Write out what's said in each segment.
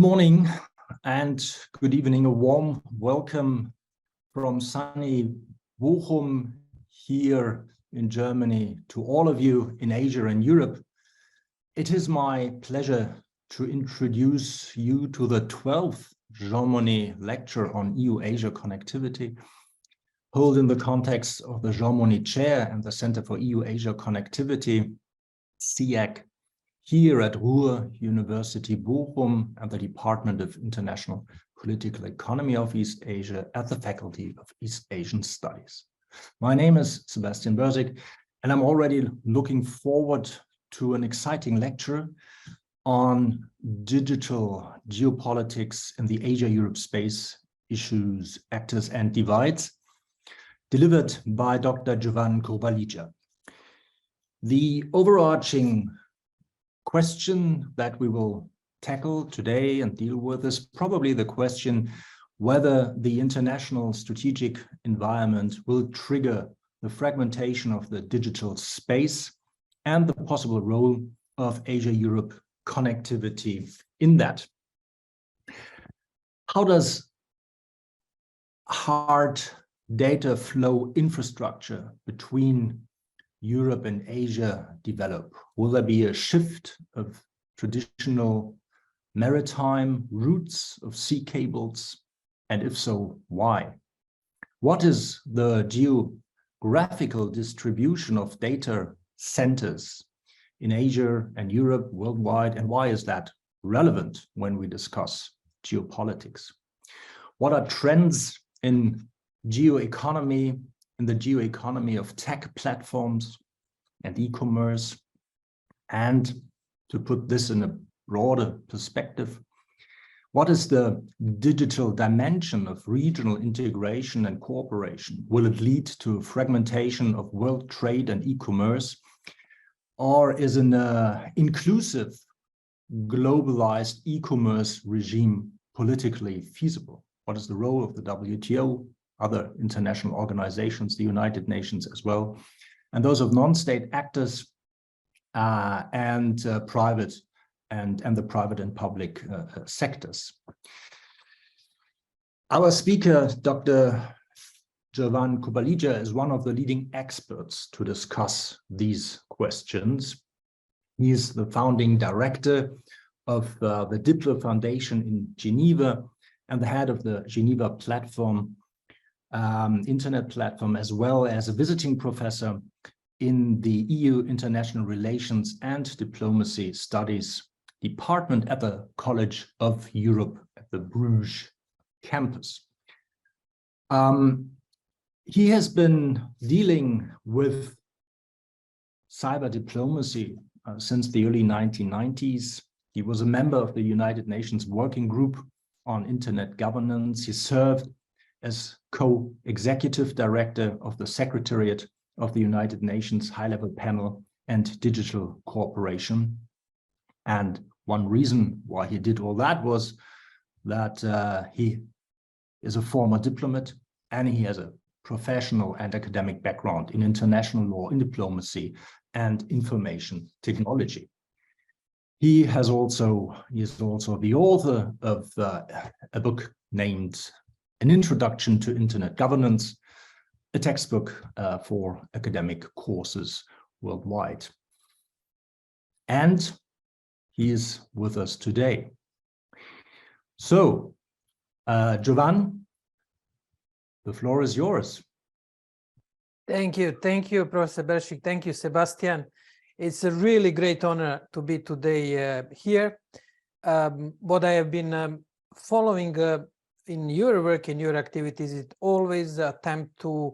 morning and good evening. A warm welcome from sunny Bochum here in Germany to all of you in Asia and Europe. It is my pleasure to introduce you to the 12th Jean Monnet lecture on EU-Asia connectivity, held in the context of the Jean Monnet Chair and the Center for EU-Asia Connectivity, CIAC, here at Ruhr University Bochum and the Department of International Political Economy of East Asia at the Faculty of East Asian Studies. My name is Sebastian Bersick, and I'm already looking forward to an exciting lecture on digital geopolitics in the Asia-Europe space, issues, actors, and divides, delivered by Dr. Jovan Kurbalija. The overarching question that we will tackle today and deal with is probably the question whether the international strategic environment will trigger the fragmentation of the digital space and the possible role of Asia-Europe connectivity in that. How does hard data flow infrastructure between Europe and Asia develop? Will there be a shift of traditional maritime routes of sea cables? And if so, why? What is the geographical distribution of data centers in Asia and Europe worldwide? And why is that relevant when we discuss geopolitics? What are trends in geoeconomy, in the geoeconomy of tech platforms and e-commerce? And to put this in a broader perspective, what is the digital dimension of regional integration and cooperation? Will it lead to fragmentation of world trade and e-commerce? Or is an inclusive, globalized e-commerce regime politically feasible? What is the role of the WTO, other international organizations, the United Nations as well, and those of non-state actors and private and the private and public sectors? Our speaker, Dr. Jovan Kurbalija, is one of the leading experts to discuss these questions. He is the founding director of the DiploFoundation in Geneva and the head of the Geneva platform, internet platform, as well as a visiting professor in the EU International Relations and Diplomacy Studies Department at the College of Europe at the Bruges campus. He has been dealing with cyber diplomacy since the early 1990s. He was a member of the United Nations Working Group on Internet Governance. He served as co-executive director of the Secretariat of the United Nations High-Level Panel and Digital Cooperation. And one reason why he did all that was that he is a former diplomat and he has a professional and academic background in international law, in diplomacy, and information technology. He is also the author of a book named An Introduction to Internet Governance, a textbook for academic courses worldwide. And he is with us today. So, Jovan, the floor is yours. Thank you, Professor Bersick. Thank you, Sebastian. It's a really great honor to be today here. What I have been following in your work, in your activities, is always attempt to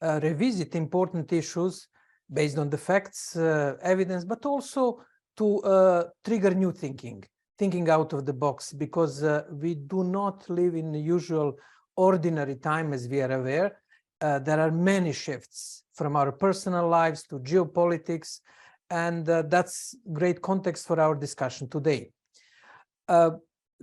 revisit important issues based on the facts, evidence, but also to trigger new thinking out of the box, because we do not live in the usual ordinary time, as we are aware. There are many shifts from our personal lives to geopolitics, and that's great context for our discussion today.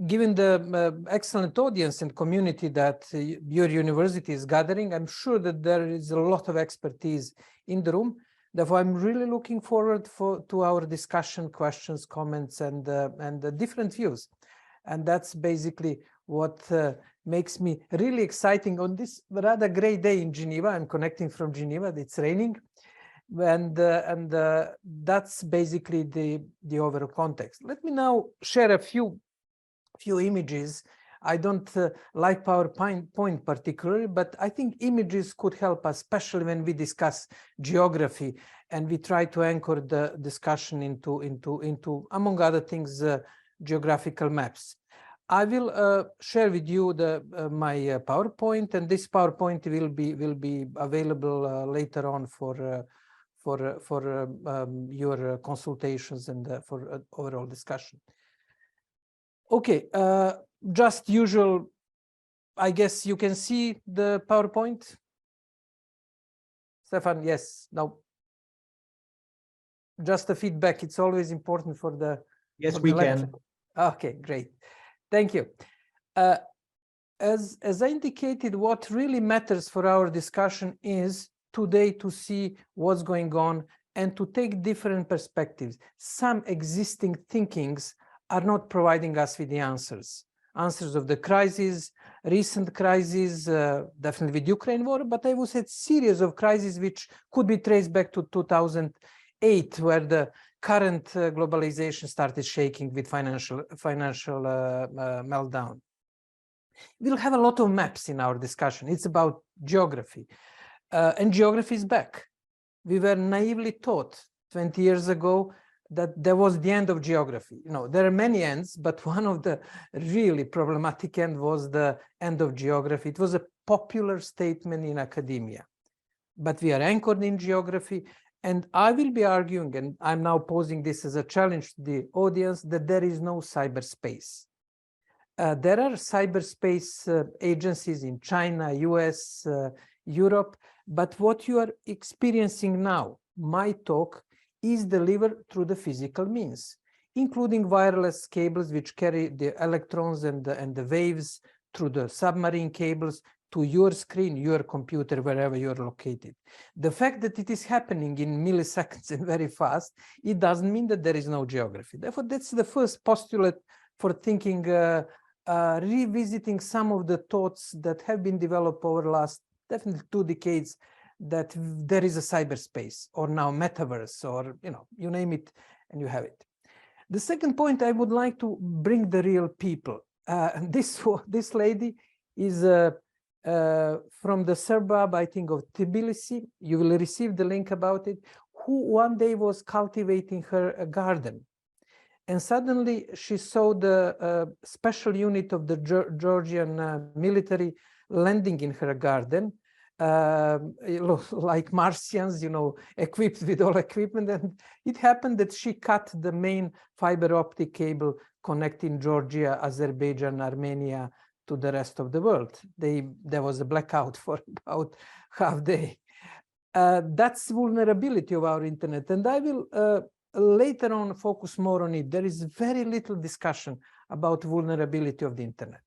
Given the excellent audience and community that your university is gathering, I'm sure that there is a lot of expertise in the room. Therefore, I'm really looking forward to our discussion, questions, comments, and the different views. And that's basically what makes me really exciting on this rather gray day in Geneva. I'm connecting from Geneva, it's raining. And that's basically the overall context. Let me now share a few images. I don't like PowerPoint particularly, but I think images could help us, especially when we discuss geography and we try to anchor the discussion into among other things, geographical maps. I will share with you my PowerPoint, and this PowerPoint will be available later on for your consultations and for overall discussion. Okay, just usual, I guess you can see the PowerPoint. Stefan, yes, no. Just a feedback, it's always important for the Yes, we can. Okay, great. Thank you. As I indicated, what really matters for our discussion is today to see what's going on and to take different perspectives. Some existing thinkings are not providing us with the answers of the crisis, recent crises, definitely with Ukraine war, but I would say series of crises which could be traced back to 2008, where the current globalization started shaking with financial meltdown. We'll have a lot of maps in our discussion. It's about geography, and geography is back. We were naively taught 20 years ago that there was the end of geography. You know, there are many ends, but one of the really problematic ends was the end of geography. It was a popular statement in academia, but we are anchored in geography. And I will be arguing, and I'm now posing this as a challenge to the audience, that there is no cyberspace. There are cyberspace agencies in China, US, Europe, but what you are experiencing now, my talk, is delivered through the physical means, including wireless cables which carry the electrons and the waves through the submarine cables to your screen, your computer, wherever you're located. The fact that it is happening in milliseconds and very fast, it doesn't mean that there is no geography. Therefore, that's the first postulate for thinking, revisiting some of the thoughts that have been developed over the last definitely 2 decades, that there is a cyberspace or now metaverse, or you name it and you have it. The second point, I would like to bring the real people. This lady is from the suburb, I think, of Tbilisi. You will receive the link about it, who one day was cultivating her garden. And suddenly she saw the special unit of the Georgian military landing in her garden, like Martians, equipped with all equipment. And it happened that she cut the main fiber optic cable connecting Georgia, Azerbaijan, Armenia to the rest of the world. There was a blackout for about half day. That's vulnerability of our internet. And I will later on focus more on it. There is very little discussion about vulnerability of the internet.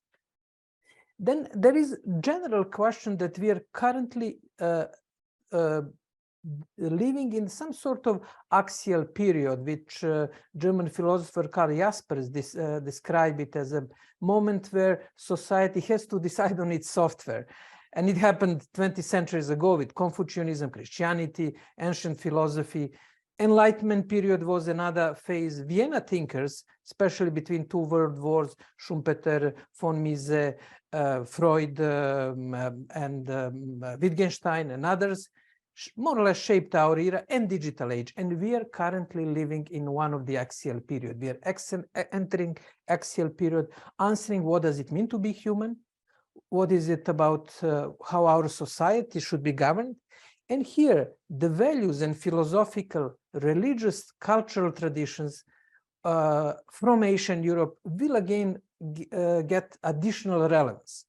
Then there is general question that we are currently living in some sort of axial period, which German philosopher Karl Jaspers described it as a moment where society has to decide on its software. And it happened 20 centuries ago with Confucianism, Christianity, ancient philosophy. Enlightenment period was another phase. Vienna thinkers, especially between 2 world wars, Schumpeter, von Mises, Freud, and Wittgenstein and others, more or less shaped our era and digital age. And we are currently living in one of the axial period. We are entering axial period, answering what does it mean to be human? What is it about how our society should be governed? And here, the values and philosophical, religious, cultural traditions from Asian Europe will again get additional relevance.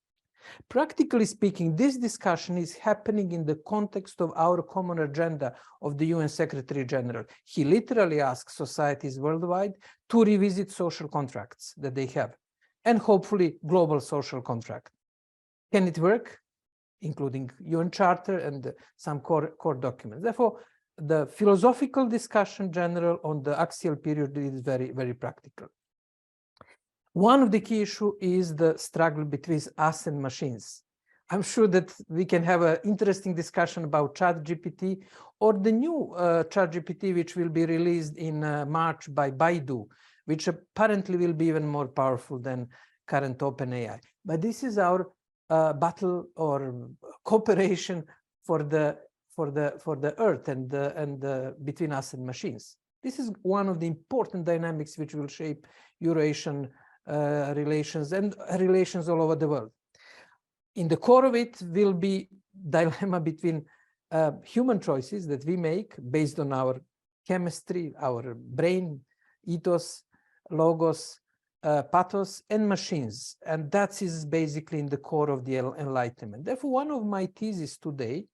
Practically speaking, this discussion is happening in the context of our common agenda of the UN Secretary General. He literally asks societies worldwide to revisit social contracts that they have, and hopefully global social contract. Can it work? Including UN Charter and some core documents. Therefore, the philosophical discussion general on the axial period is very, very practical. One of the key issues is the struggle between us and machines. I'm sure that we can have an interesting discussion about ChatGPT or the new ChatGPT, which will be released in March by Baidu, which apparently will be even more powerful than current OpenAI. But this is our battle or cooperation for the earth and between us and machines. This is one of the important dynamics which will shape Eurasian relations and relations all over the world. In the core of it will be dilemma between human choices that we make based on our chemistry, our brain, ethos, logos, pathos, and machines. And that is basically in the core of the Enlightenment. Therefore, one of my theses today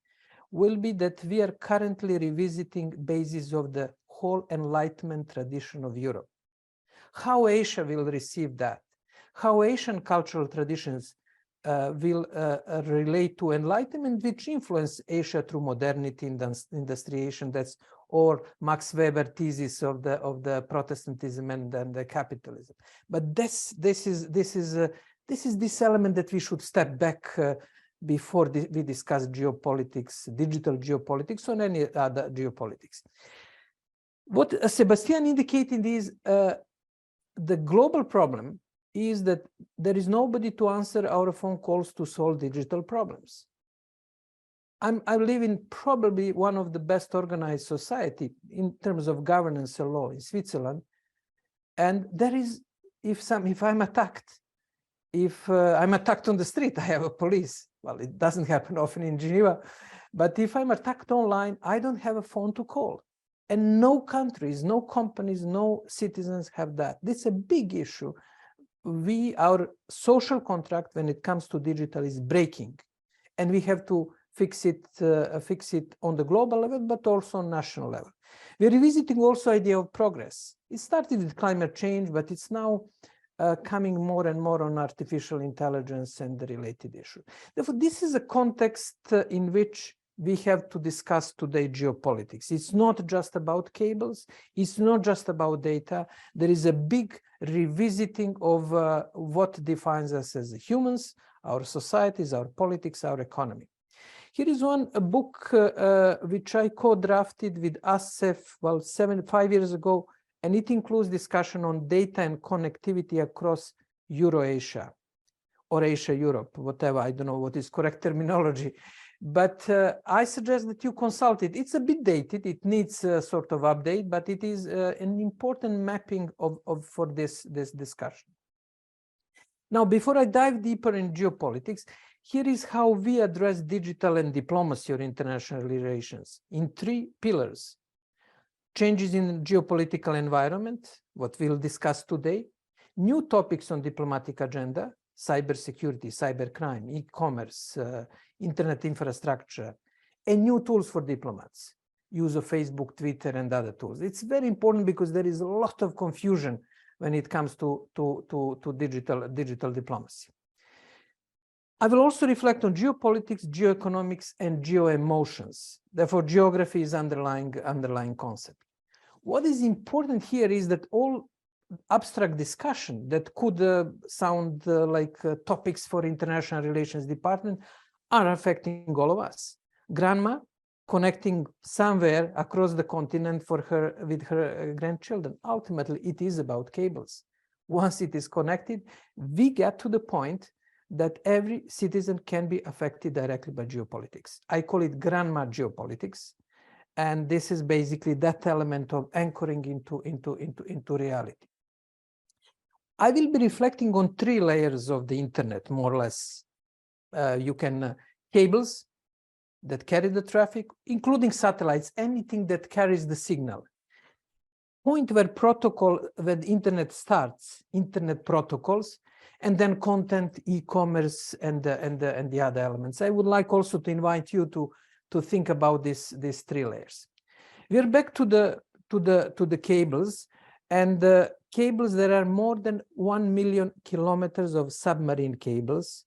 will be that we are currently revisiting bases of the whole Enlightenment tradition of Europe. How Asia will receive that, how Asian cultural traditions will relate to Enlightenment, which influence Asia through modernity, industrialization. That's or Max Weber thesis of the Protestantism and the capitalism. But this is this element that we should step back before we discuss geopolitics, digital geopolitics, or any other geopolitics. What Sebastian indicated is the global problem is that there is nobody to answer our phone calls to solve digital problems. I live in probably one of the best organized society in terms of governance and law in Switzerland. And there is, if I'm attacked, if I'm attacked on the street, I have a police. Well, it doesn't happen often in Geneva, but if I'm attacked online, I don't have a phone to call. And no countries, no companies, no citizens have that. This is a big issue. Our social contract when it comes to digital is breaking, and we have to fix it on the global level, but also on national level. We're revisiting also idea of progress. It started with climate change, but it's now coming more and more on artificial intelligence and the related issue. Therefore, this is a context in which we have to discuss today geopolitics. It's not just about cables. It's not just about data. There is a big revisiting of what defines us as humans, our societies, our politics, our economy. Here is a book which I co-drafted with ASEF, well, 5 years ago, and it includes discussion on data and connectivity across Eurasia or Asia-Europe, whatever. I don't know what is correct terminology. But I suggest that you consult it. It's a bit dated. It needs a sort of update, but it is an important mapping for this discussion. Now, before I dive deeper in geopolitics, here is how we address digital and diplomacy or international relations in 3 pillars. Changes in geopolitical environment, what we'll discuss today, new topics on diplomatic agenda, cybersecurity, cybercrime, e-commerce, internet infrastructure, and new tools for diplomats, use of Facebook, Twitter, and other tools. It's very important because there is a lot of confusion when it comes to digital diplomacy. I will also reflect on geopolitics, geoeconomics, and geoemotions. Therefore, geography is underlying concept. What is important here is that all abstract discussion that could sound like topics for international relations department are affecting all of us. Grandma connecting somewhere across the continent with her grandchildren. Ultimately, it is about cables. Once it is connected, we get to the point that every citizen can be affected directly by geopolitics. I call it grandma geopolitics. And this is basically that element of anchoring into reality. I will be reflecting on 3 layers of the internet, more or less. Cables that carry the traffic, including satellites, anything that carries the signal. Point where the internet starts, internet protocols, and then content, e-commerce, and the other elements. I would like also to invite you to think about these 3 layers. We are back to the cables, and the cables. There are more than 1 million kilometers of submarine cables,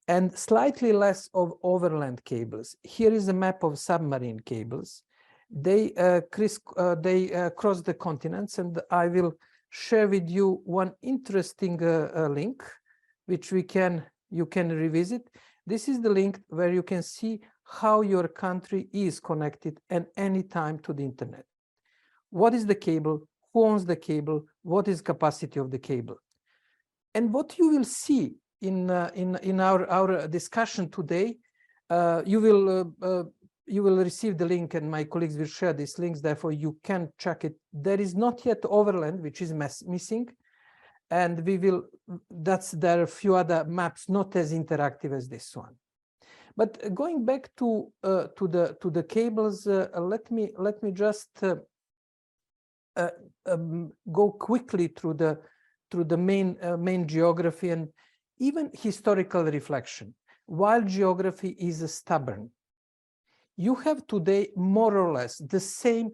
and slightly less of overland cables. Here is a map of submarine cables. They cross the continents, and I will share with you one interesting link, which you can revisit. This is the link where you can see how your country is connected at any time to the internet. What is the cable? Who owns the cable? What is capacity of the cable? And what you will see in our discussion today, you will receive the link, and my colleagues will share these links. Therefore, you can check it. There is not yet overland, which is missing, and there are a few other maps not as interactive as this one. But going back to the cables, let me just go quickly through the main geography and even historical reflection. While geography is stubborn, you have today more or less the same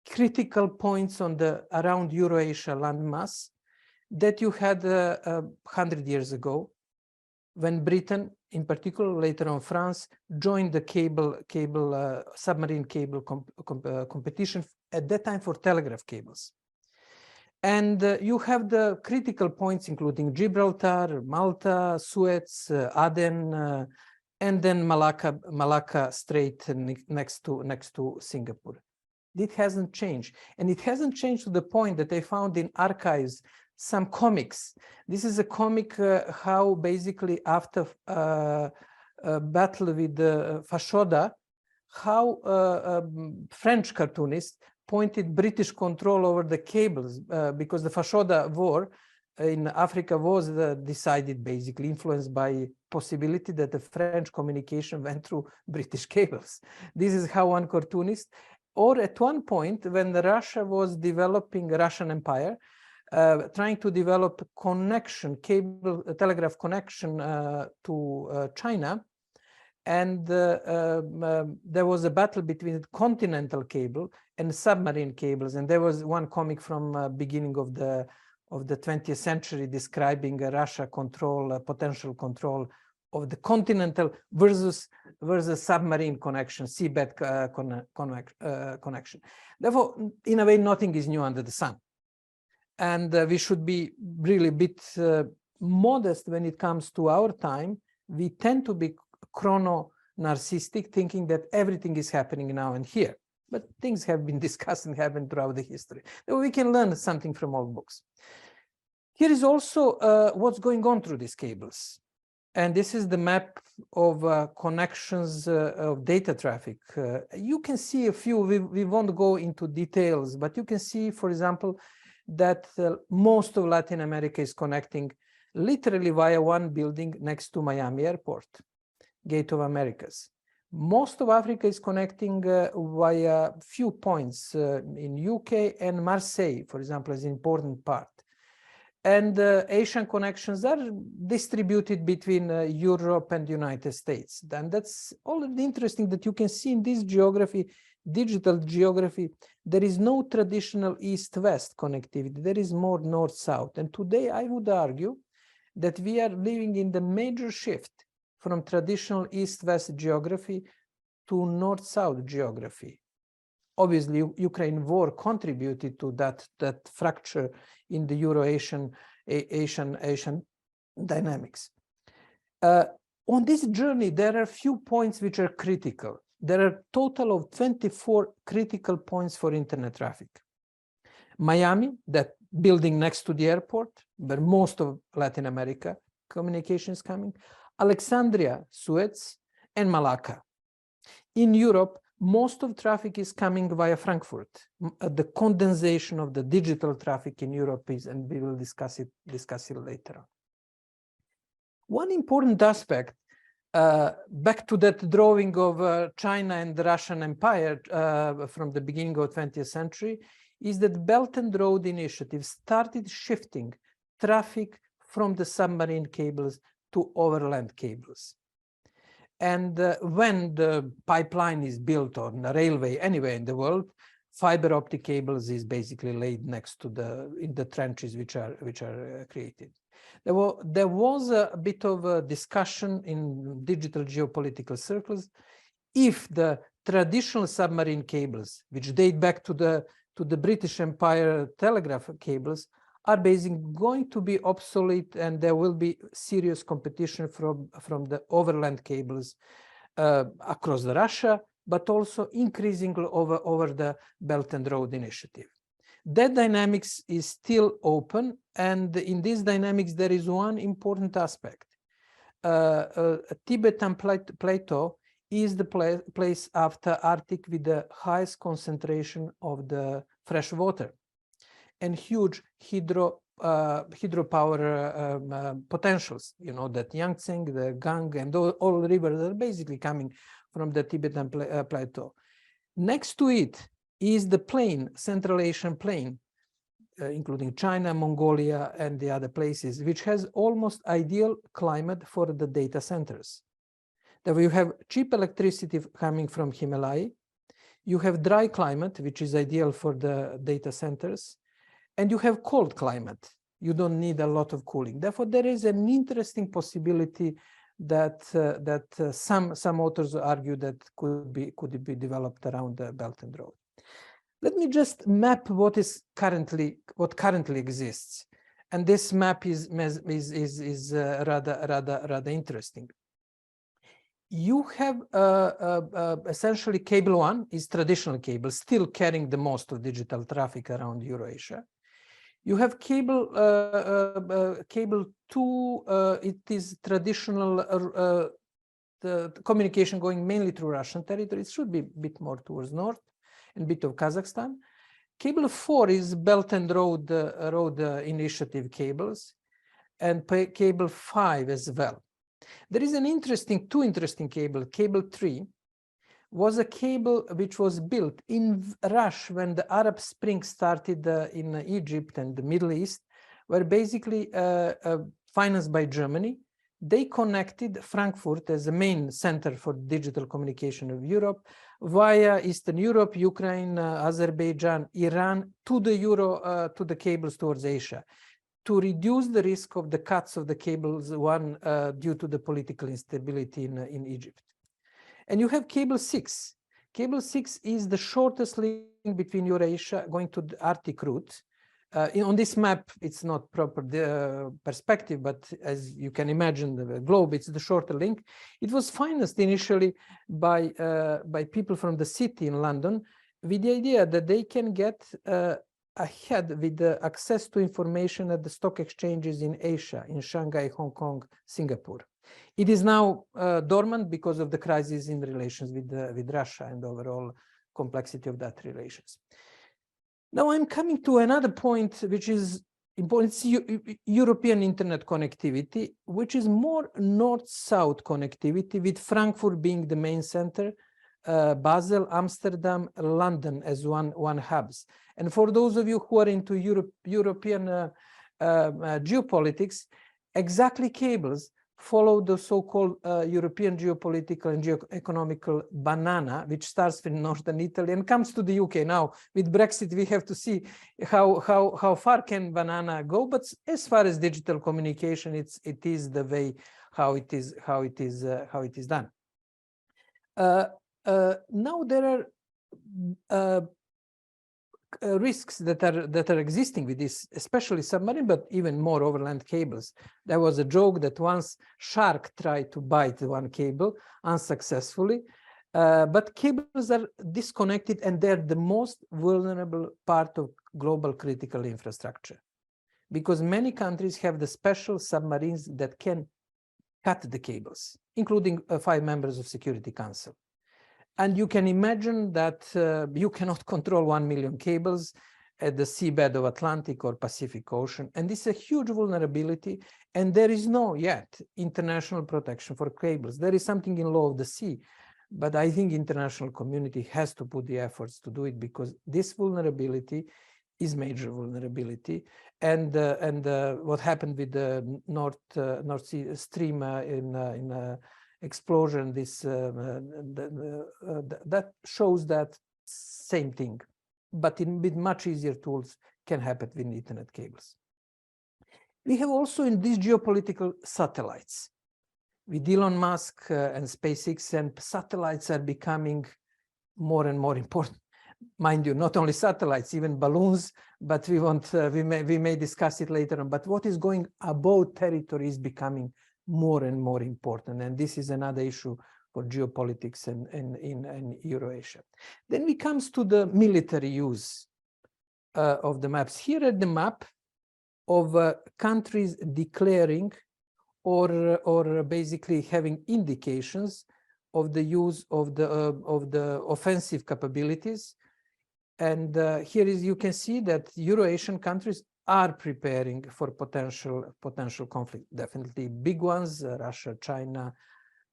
critical points around Eurasia landmass that you had 100 years ago, when Britain, in particular, later on France, joined the submarine cable competition at that time for telegraph cables. And you have the critical points, including Gibraltar, Malta, Suez, Aden, and then Malacca Strait next to Singapore. It hasn't changed, and it hasn't changed to the point that I found in archives some comics. This is a comic how basically after a battle with Fashoda, how French cartoonists pointed British control over the cables because the Fashoda war in Africa was decided, basically influenced by possibility that the French communication went through British cables. This is how one cartoonist, or at one point when Russia was developing Russian Empire, trying to develop telegraph connection to China, and there was a battle between continental cable and submarine cables, and there was one comic from beginning of the 20th century describing Russia potential control of the continental versus submarine connection, seabed connection. Therefore, in a way, nothing is new under the sun. And we should be really a bit modest when it comes to our time. We tend to be chrono-narcissistic, thinking that everything is happening now and here. But things have been discussed and happened throughout the history. We can learn something from old books. Here is also what's going on through these cables. And this is the map of connections of data traffic. You can see a few, we won't go into details, but you can see, for example, that most of Latin America is connecting literally via one building next to Miami Airport, Gate of Americas. Most of Africa is connecting via few points in UK and Marseille, for example, is an important part. And Asian connections are distributed between Europe and the United States. And that's already interesting that you can see in this geography, digital geography, there is no traditional east-west connectivity. There is more north-south. And today I would argue that we are living in the major shift from traditional east-west geography to north-south geography. Obviously, Ukraine war contributed to that fracture in the Euro-Asian dynamics. On this journey, there are few points which are critical. There are a total of 24 critical points for internet traffic. Miami, that building next to the airport, where most of Latin America communication is coming. Alexandria, Suez, and Malacca. In Europe, most of traffic is coming via Frankfurt. The condensation of the digital traffic in Europe is, and we will discuss it later on. One important aspect, back to that drawing of China and the Russian Empire from the beginning of the 20th century, is that Belt and Road Initiative started shifting traffic from the submarine cables to overland cables. And when the pipeline is built on a railway anywhere in the world, fiber optic cables is basically laid next to in the trenches which are created. There was a bit of a discussion in digital geopolitical circles if the traditional submarine cables, which date back to the British Empire telegraph cables, are basically going to be obsolete, and there will be serious competition from the overland cables across the Russia, but also increasingly over the Belt and Road Initiative. That dynamics is still open, and in this dynamics there is one important aspect. Tibetan Plateau is the place after Arctic with the highest concentration of the fresh water and huge hydropower potentials. You know that Yangtze, the Gang, and all rivers are basically coming from the Tibetan Plateau. Next to it is the plain, Central Asian plain, including China, Mongolia, and the other places, which has almost ideal climate for the data centers. That you have cheap electricity coming from Himalaya, you have dry climate, which is ideal for the data centers, and you have cold climate. You don't need a lot of cooling. Therefore, there is an interesting possibility that some authors argue that could be developed around the Belt and Road. Let me just map what currently exists, and this map is rather interesting. You have essentially cable 1 is traditional cable, still carrying the most of digital traffic around Eurasia. You have cable 2. It is traditional the communication going mainly through Russian territory. It should be a bit more towards north and a bit of Kazakhstan. Cable 4 is Belt and Road Initiative cables, and cable 5 as well. There is two interesting cable. Cable 3 was a cable which was built in rush when the Arab Spring started in Egypt and the Middle East, were basically financed by Germany. They connected Frankfurt as the main center for digital communication of Europe via Eastern Europe, Ukraine, Azerbaijan, Iran to the cables towards Asia, to reduce the risk of the cuts of the cables due to the political instability in Egypt. And you have cable 6. Cable 6 is the shortest link between Eurasia going to the Arctic route. On this map, it's not proper perspective, but as you can imagine, the globe, it's the shorter link. It was financed initially by people from the city in London with the idea that they can get ahead with the access to information at the stock exchanges in Asia, in Shanghai, Hong Kong, Singapore. It is now dormant because of the crisis in relations with Russia and overall complexity of that relations. Now I'm coming to another point, which is important. It's European internet connectivity, which is more north-south connectivity, with Frankfurt being the main center, Basel, Amsterdam, London as one hubs. And for those of you who are into European geopolitics, exactly cables follow the so-called European geopolitical and geoeconomical banana, which starts in northern Italy and comes to the UK. Now, with Brexit, we have to see how far can banana go. But as far as digital communication, it is the way how it is done. Now there are risks that are existing with this, especially submarine, but even more overland cables. There was a joke that once shark tried to bite one cable unsuccessfully, but cables are disconnected, and they're the most vulnerable part of global critical infrastructure, because many countries have the special submarines that can cut the cables, including 5 members of Security Council. And you can imagine that you cannot control 1 million cables at the seabed of Atlantic or Pacific Ocean. And this is a huge vulnerability. And there is no yet international protection for cables. There is something in law of the sea, but I think international community has to put the efforts to do it, because this vulnerability is major vulnerability. And what happened with the North Sea Stream in explosion, that shows that same thing, but with much easier tools can happen with internet cables. We have also in these geopolitical satellites. With Elon Musk and SpaceX, and satellites are becoming more and more important. mind you, not only satellites, even balloons, but we may discuss it later on. But what is going above territory is becoming more and more important. And this is another issue for geopolitics in Eurasia. Then we comes to the military use of the maps. Here are the map of countries declaring or basically having indications of the use of the offensive capabilities. And here is, you can see that Eurasian countries are preparing for potential conflict. Definitely big ones, Russia, China,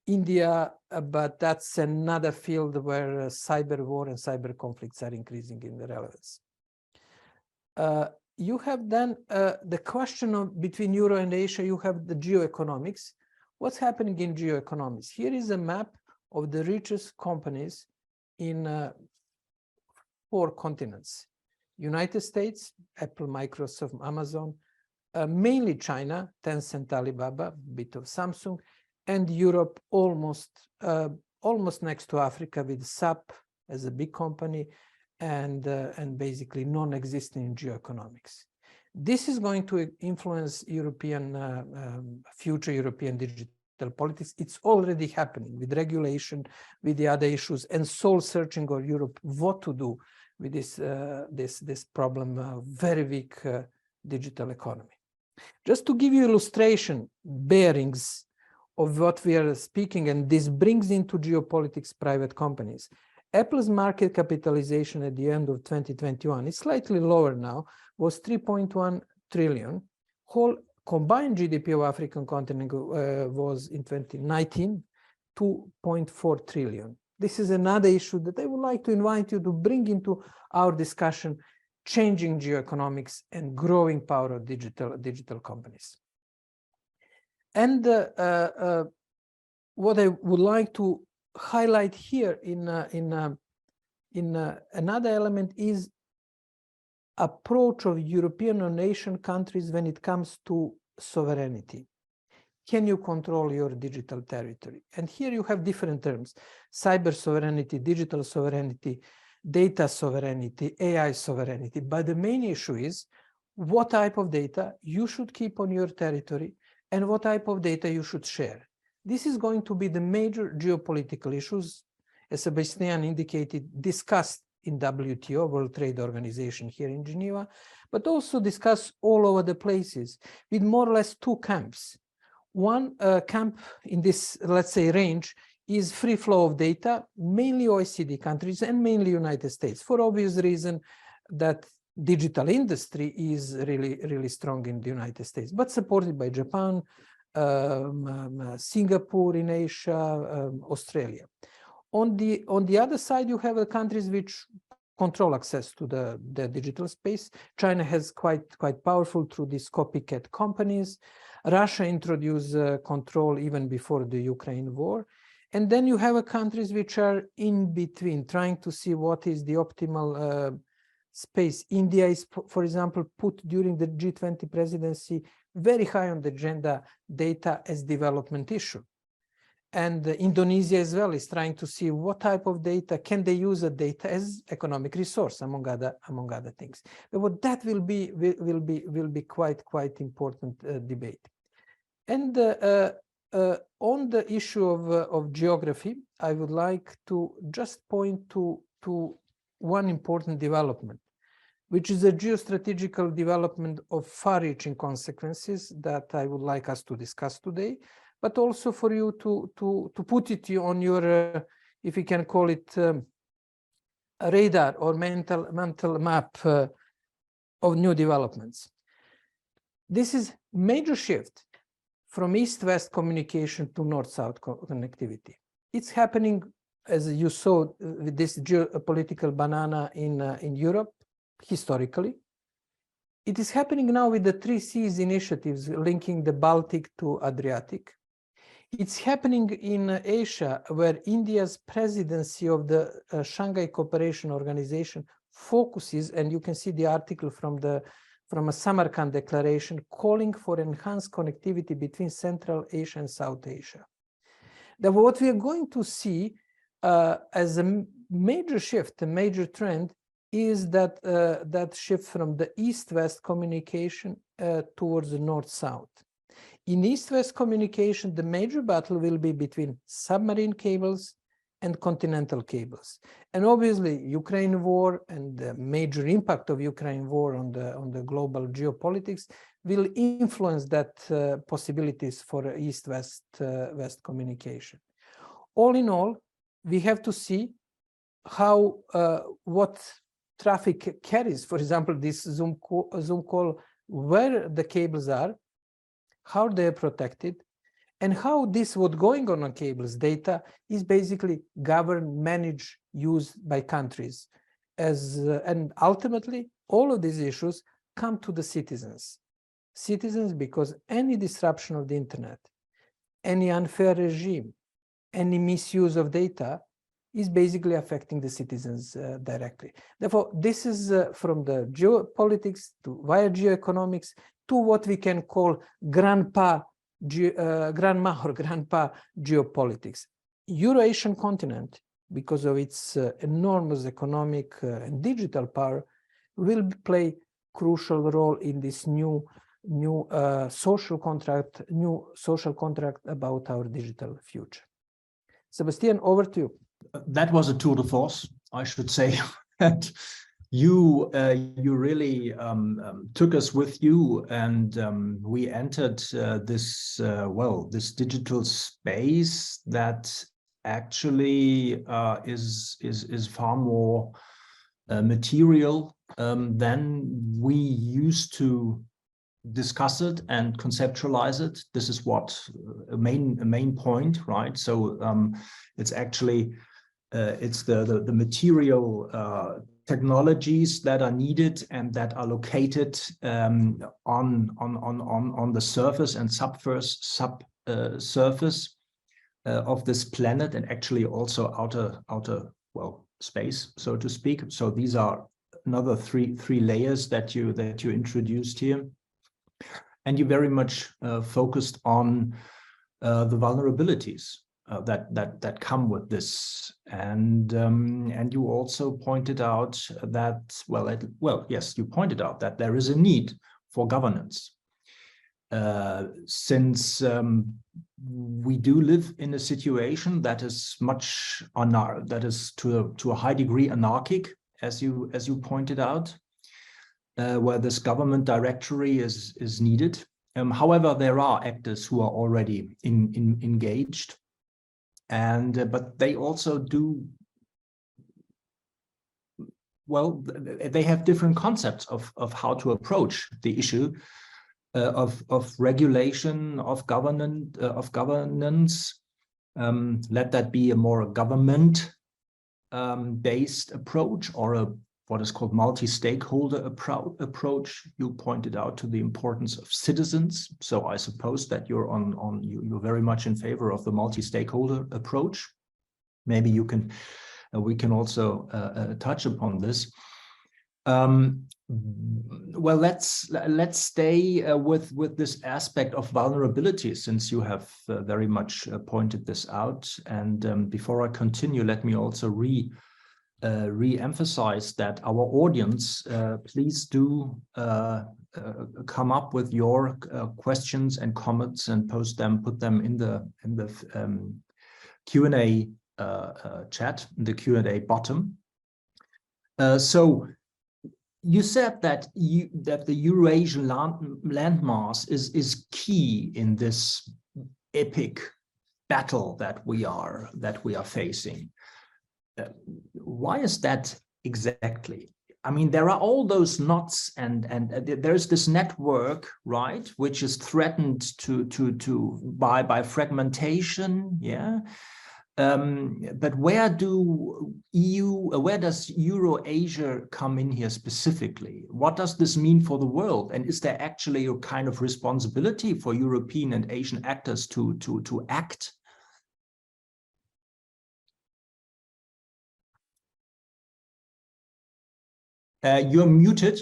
India, but that's another field where cyber war and cyber conflicts are increasing in the relevance. You have then the question of between Euro and Asia, you have the geoeconomics. What's happening in geoeconomics? Here is a map of the richest companies in 4 continents: United States, Apple, Microsoft, Amazon, mainly China, Tencent, Alibaba, a bit of Samsung, and Europe almost next to Africa with SAP as a big company and basically non-existent in geoeconomics. This is going to influence future European digital politics. It's already happening with regulation, with the other issues, and soul searching of Europe, what to do with this problem, very weak digital economy. Just to give you illustration, bearings of what we are speaking, and this brings into geopolitics private companies. Apple's market capitalization at the end of 2021 is slightly lower now, was 3.1 trillion. Whole combined GDP of African continent was in 2019 2.4 trillion. This is another issue that I would like to invite you to bring into our discussion, changing geoeconomics and growing power of digital companies. And what I would like to highlight here in another element is approach of European or nation countries when it comes to sovereignty. Can you control your digital territory? And here you have different terms: cyber sovereignty, digital sovereignty, data sovereignty, AI sovereignty. But the main issue is what type of data you should keep on your territory and what type of data you should share. This is going to be the major geopolitical issues, as Sebastian indicated, discussed in WTO, World Trade Organization, here in Geneva, but also discussed all over the places with more or less 2 camps. One camp in this, let's say, range is free flow of data, mainly OECD countries and mainly United States, for obvious reason that digital industry is really strong in the United States, but supported by Japan, Singapore in Asia, Australia. On the other side, you have countries which control access to the digital space. China has quite powerful through these copycat companies. Russia introduced control even before the Ukraine war. And then you have countries which are in between, trying to see what is the optimal space. India is, for example, put during the G20 presidency very high on the agenda, data as development issue. And Indonesia as well is trying to see what type of data can they use the data as economic resource, among other things. But what that will be quite important debate. And on the issue of geography, I would like to just point to one important development, which is a geostrategical development of far-reaching consequences that I would like us to discuss today, but also for you to put it on your, if you can call it, a radar or mental map of new developments. This is major shift from east-west communication to north-south connectivity. It's happening, as you saw, with this geopolitical banana in Europe, historically. It is happening now with the 3 Seas initiatives linking the Baltic to Adriatic. It's happening in Asia, where India's presidency of the Shanghai Cooperation Organization focuses, and you can see the article from a Samarkand declaration calling for enhanced connectivity between Central Asia and South Asia. Now, what we are going to see as a major shift, the major trend is that that shift from the east-west communication towards the north-south. In east-west communication, the major battle will be between submarine cables and continental cables. And obviously, Ukraine war and the major impact of Ukraine war on the global geopolitics will influence that possibilities for east-west west communication. All in all, we have to see how what traffic carries, for example, this Zoom call, where the cables are, how they're protected, and how this what going on cables data is basically governed, managed, used by countries. And ultimately, all of these issues come to the citizens. Citizens, because any disruption of the internet, any unfair regime, any misuse of data is basically affecting the citizens directly. Therefore, this is from the geopolitics to via geoeconomics to what we can call grandma or grandpa geopolitics. Euro-Asian continent, because of its enormous economic and digital power, will play crucial role in this new social contract about our digital future. Sebastian, over to you. That was a tour de force, I should say. And you really took us with you, and we entered this this digital space that actually is far more material than we used to discuss it and conceptualize it. This is what a main point, right? So it's actually it's the material technologies that are needed and that are located on the surface and subsurface of this planet, and actually also outer space, so to speak. So these are another three layers that you introduced here. And you very much focused on the vulnerabilities that come with this, and you also pointed out that you pointed out that there is a need for governance, since we do live in a situation that is to a high degree anarchic, as you pointed out. Where this government directory is needed. However, there are actors who are already engaged, and but they also do they have different concepts of how to approach the issue of regulation, of governance. Let that be a more government based approach, or what is called multi-stakeholder approach. You pointed out to the importance of citizens, so I suppose that you're you're very much in favor of the multi-stakeholder approach. Maybe we can also touch upon this. Well, let's stay with this aspect of vulnerability, since you have very much pointed this out. And before I continue, let me also re-emphasize that our audience, please do come up with your questions and comments and put them in the Q&A chat, in the Q&A bottom. So you said that the Eurasian landmass is key in this epic battle that we are facing. Why is that exactly? I mean, there are all those knots, and there's this network, right, which is threatened by fragmentation, yeah. But where does Euro-Asia come in here specifically? What does this mean for the world? And is there actually a kind of responsibility for European and Asian actors to act? You're muted,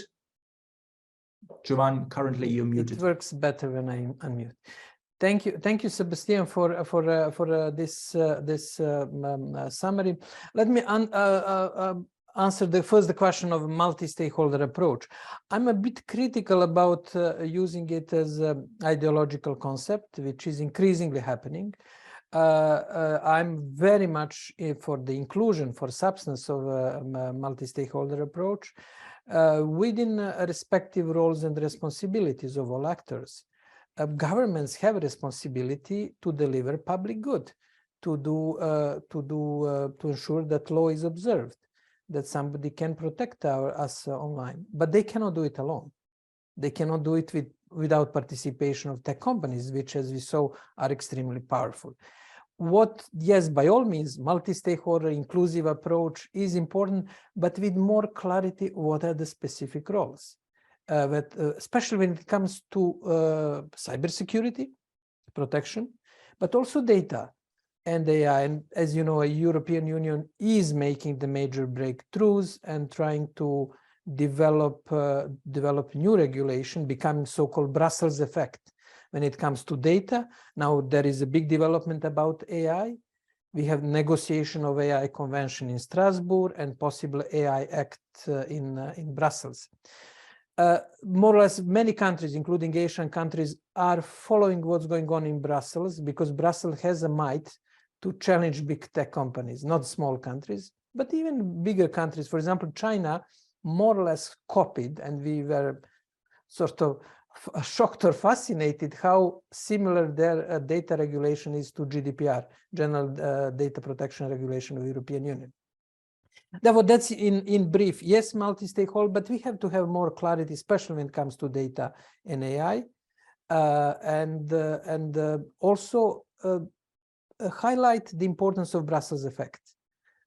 Jovan. Currently, you're muted. It works better when I unmute. Thank you, Sebastian, for this summary. Let me answer the question of multi-stakeholder approach. I'm a bit critical about using it as an ideological concept, which is increasingly happening. I'm very much for the inclusion, for substance of a multi-stakeholder approach within respective roles and responsibilities of all actors. Governments have a responsibility to deliver public good, to ensure that law is observed, that somebody can protect us online, but they cannot do it alone. They cannot do it without participation of tech companies, which, as we saw, are extremely powerful. Yes, by all means, multi-stakeholder inclusive approach is important, but with more clarity, what are the specific roles? Especially when it comes to cybersecurity protection, but also data and AI. And as you know, a European Union is making the major breakthroughs and trying to develop new regulation, becoming so-called Brussels effect. When it comes to data, now there is a big development about AI. We have negotiation of AI convention in Strasbourg and possible AI Act in Brussels. More or less, many countries, including Asian countries, are following what's going on in Brussels because Brussels has a might to challenge big tech companies, not small countries, but even bigger countries. For example, China more or less copied, and we were sort of shocked or fascinated how similar their data regulation is to GDPR, General Data Protection Regulation of the European Union. Therefore, that's in brief. Yes, multi-stakeholder, but we have to have more clarity, especially when it comes to data and AI, and also highlight the importance of Brussels effect.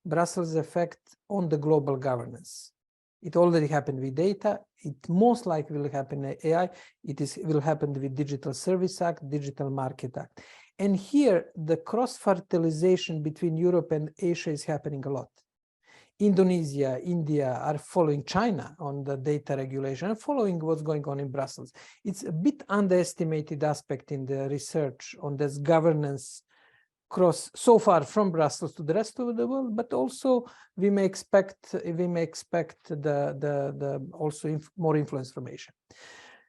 Brussels effect on the global governance. It already happened with data. It most likely will happen in AI. Will happen with Digital Service Act, Digital Market Act. And here, the cross-fertilization between Europe and Asia is happening a lot. Indonesia, India are following China on the data regulation and following what's going on in Brussels. It's a bit underestimated aspect in the research on this governance cross so far from Brussels to the rest of the world, but also we may expect the also more influence from Asia.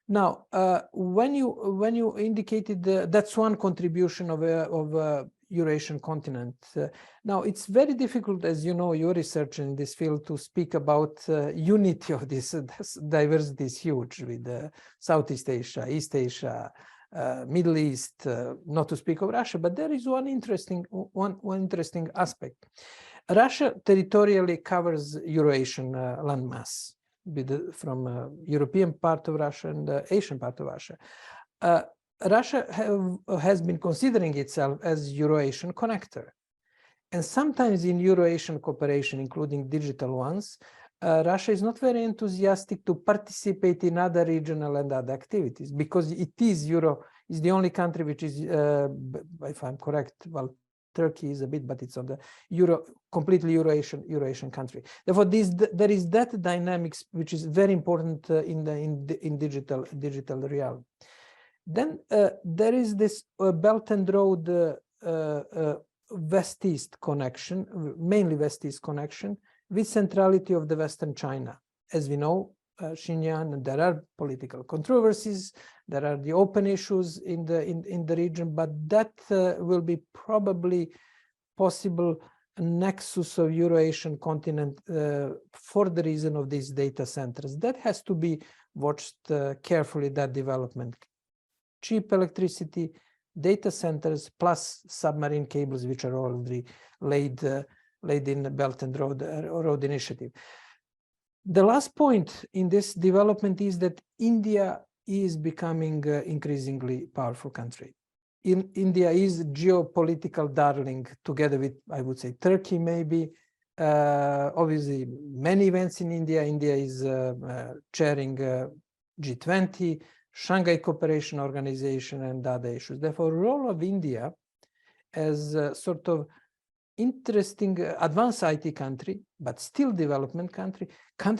Now, when you indicated that's one contribution of Eurasian continent. Now, it's very difficult, as you know, your research in this field, to speak about unity of this. Diversity is huge with Southeast Asia, East Asia, Middle East, not to speak of Russia, but there is one interesting aspect. Russia territorially covers Eurasian landmass from European part of Russia and the Asian part of Russia. Russia has been considering itself as Eurasian connector. And sometimes in Eurasian cooperation, including digital ones, Russia is not very enthusiastic to participate in other regional and other activities because it is the only country which is, if I'm correct, well, Turkey is a bit, but it's on the completely Eurasian country. Therefore, there is that dynamics which is very important in digital realm. Then there is this Belt and Road West-East connection, mainly West-East connection, with centrality of the Western China. As we know, Xinjiang, there are political controversies, there are the open issues in the region, but that will be probably possible nexus of Eurasian continent for the reason of these data centers. That has to be watched carefully, that development. Cheap electricity, data centers, plus submarine cables, which are already laid in the Belt and Road Initiative. The last point in this development is that India is becoming an increasingly powerful country. India is geopolitical darling, together with, I would say, Turkey maybe. Obviously, many events in India. India is chairing G20, Shanghai Cooperation Organization, and other issues. Therefore, the role of India as a sort of interesting advanced IT country, but still development country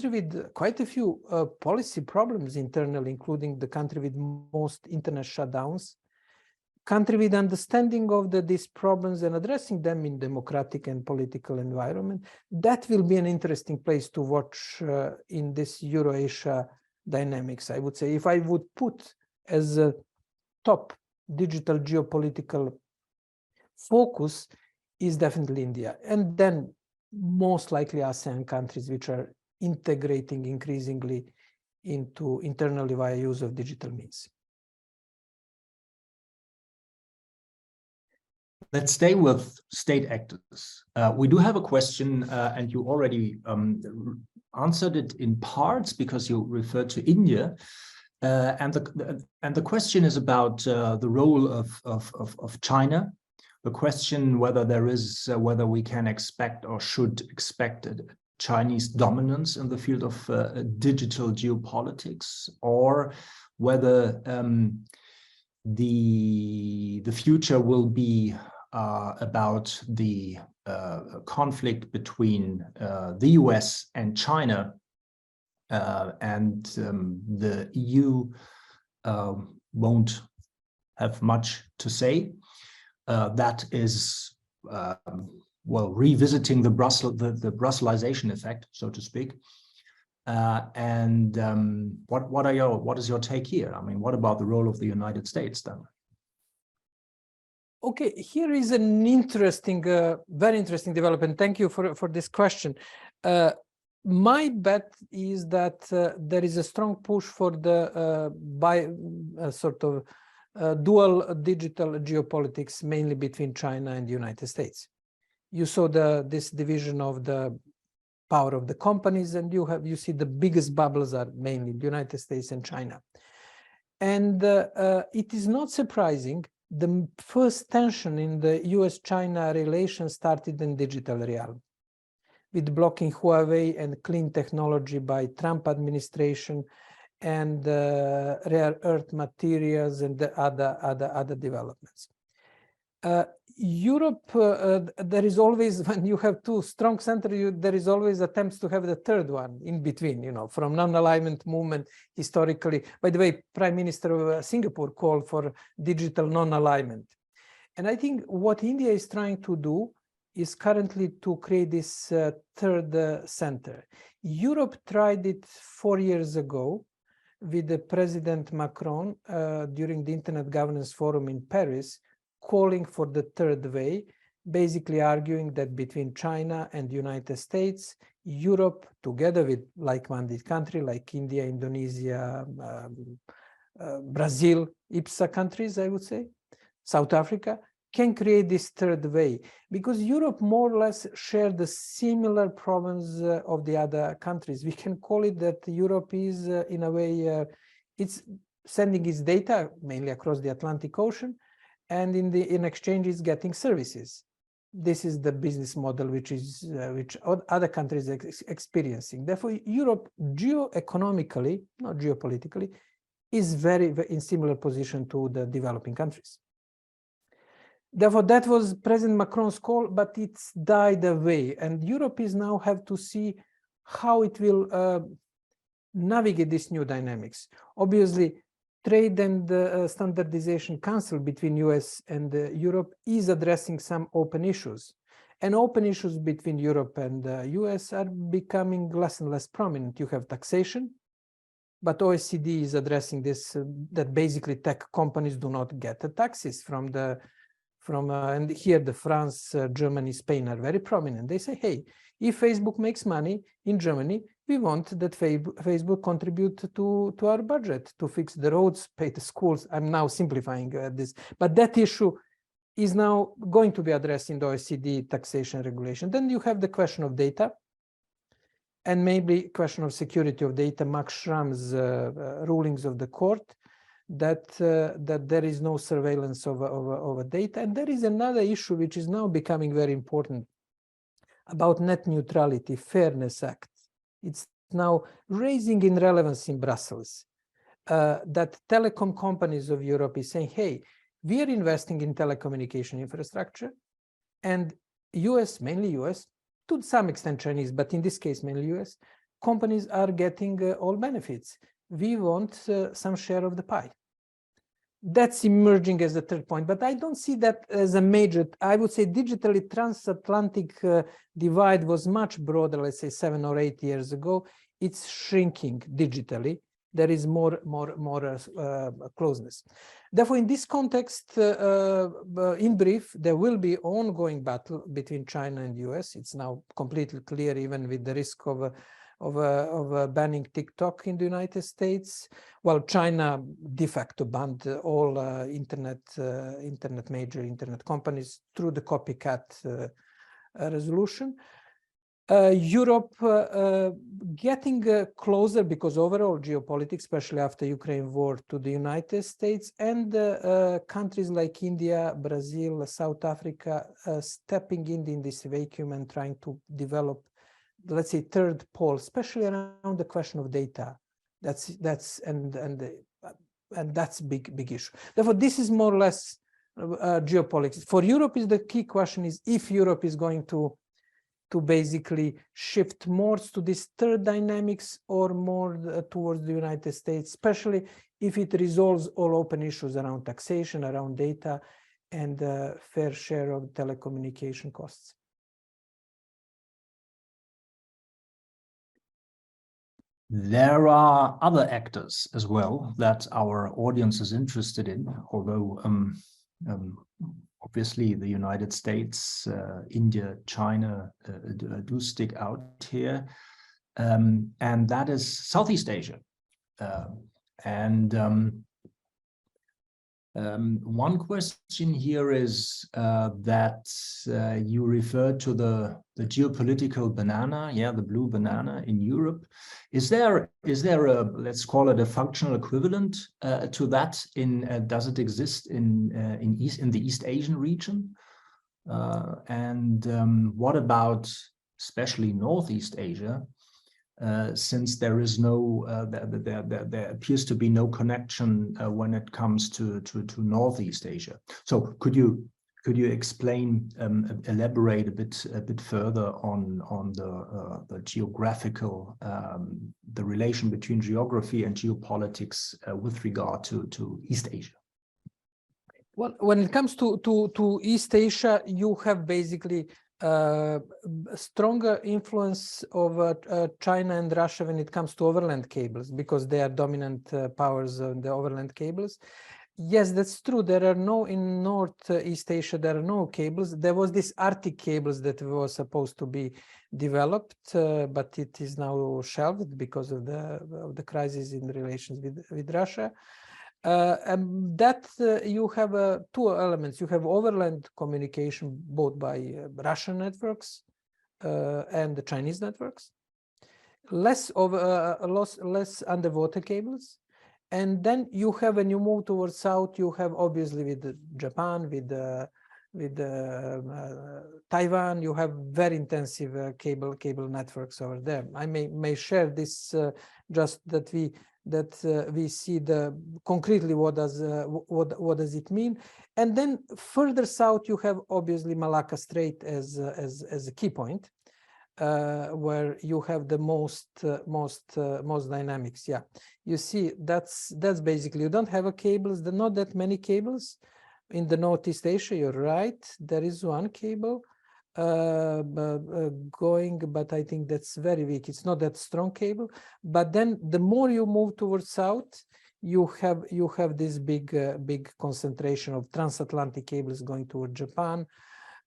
with quite a few policy problems internally, including the country with most internet shutdowns, country with understanding of these problems and addressing them in democratic and political environment. That will be an interesting place to watch in this Euro-Asia dynamics, I would say. If I would put as a top digital geopolitical focus, is definitely India. And then most likely ASEAN countries, which are integrating increasingly into internally via use of digital means. Let's stay with state actors. We do have a question, and you already answered it in parts because you referred to India. And the question is about the role of China. The question whether whether we can expect or should expect a Chinese dominance in the field of digital geopolitics, or whether the future will be about the conflict between the US and China, and the EU won't have much to say. That is, well, revisiting the Brusselization effect, so to speak. What is your take here? I mean, what about the role of the United States then? Okay, here is an interesting, very interesting development. Thank you for this question. My bet is that there is a strong push for the dual digital geopolitics, mainly between China and the United States. You saw this division of the power of the companies, and you see the biggest bubbles are mainly the United States and China. And it is not surprising. The first tension in the US-China relations started in digital realm, with blocking Huawei and clean technology by Trump administration, and rare earth materials and the other developments. Europe, there is always, when you have two strong centers, there is always attempts to have the third one in between, you know, from non-alignment movement historically. By the way, Prime Minister of Singapore called for digital non-alignment. And I think what India is trying to do is currently to create this third center. Europe tried it 4 years ago with the President Macron during the Internet Governance Forum in Paris, calling for the third way, basically arguing that between China and the United States, Europe, together with like-minded countries like India, Indonesia, Brazil, IPSA countries, I would say, South Africa, can create this third way, because Europe more or less share the similar problems of the other countries. We can call it that Europe is, in a way, it's sending its data mainly across the Atlantic Ocean, and in exchange is getting services. This is the business model which other countries are experiencing. Therefore, Europe geoeconomically, not geopolitically, is very in similar position to the developing countries. Therefore, that was President Macron's call, but it's died away, and Europe is now have to see how it will navigate this new dynamics. Obviously, Trade and Standardization Council between US and Europe is addressing some open issues, and open issues between Europe and US are becoming less and less prominent. You have taxation, but OECD is addressing this, that basically tech companies do not get the taxes and here the France, Germany, Spain are very prominent. They say, hey, if Facebook makes money in Germany, we want that Facebook contribute to our budget to fix the roads, pay the schools. I'm now simplifying this, but that issue is now going to be addressed in the OECD taxation regulation. Then you have the question of data, and maybe question of security of data. Max Schramm's rulings of the court that there is no surveillance over data. And there is another issue which is now becoming very important about net neutrality, Fairness Act. It's now raising in relevance in Brussels, that telecom companies of Europe is saying, hey, we are investing in telecommunication infrastructure, and US, mainly US, to some extent Chinese, but in this case mainly US, companies are getting all benefits. We want some share of the pie. that's emerging as the third point, but I don't see that as a major. I would say digitally transatlantic divide was much broader, let's say 7 or 8 years ago. It's shrinking digitally. There is more closeness. Therefore, in this context, in brief, there will be ongoing battle between China and US. It's now completely clear, even with the risk of banning TikTok in the United States. Well, China de facto banned all major internet companies through the copycat resolution. Europe getting closer because overall geopolitics, especially after Ukraine war, to the United States, and countries like India, Brazil, South Africa stepping in this vacuum and trying to develop, let's say, third pole, especially around the question of data. That's big issue. Therefore, this is more or less geopolitics. For Europe, is the key question is if Europe is going to basically shift more to this third dynamics or more towards the United States, especially if it resolves all open issues around taxation, around data, and fair share of telecommunication costs. There are other actors as well that our audience is interested in, although obviously the United States, India, China do stick out here, and that is Southeast Asia. One question here is that you referred to the geopolitical banana, the blue banana in Europe. Is there a, let's call it a functional equivalent to that? Does it exist in the East Asian region? What about especially Northeast Asia? Since there is no, there appears to be no connection when it comes to Northeast Asia. So could you explain, elaborate a bit further on the geographical, the relation between geography and geopolitics with regard to East Asia? Well, when it comes to East Asia, you have basically stronger influence of China and Russia when it comes to overland cables, because they are dominant powers on the overland cables. Yes, that's true. There are no, in Northeast Asia, there are no cables. There was this Arctic cables that was supposed to be developed, but it is now shelved because of the crisis in relations with Russia. And that you have two elements. You have overland communication both by Russian networks and the Chinese networks, less underwater cables, and then you have, when you move towards south, you have obviously with Japan, with Taiwan, you have very intensive cable networks over there. I may share this just that we see the concretely what does it mean. And then further south you have obviously Malacca Strait as a key point, where you have the most dynamics. Yeah, you see that's basically, you don't have a cables. There are not that many cables in the Northeast Asia. You're right, there is one cable going, but I think that's very weak. It's not that strong cable. But then the more you move towards south, you have this big concentration of transatlantic cables going toward Japan.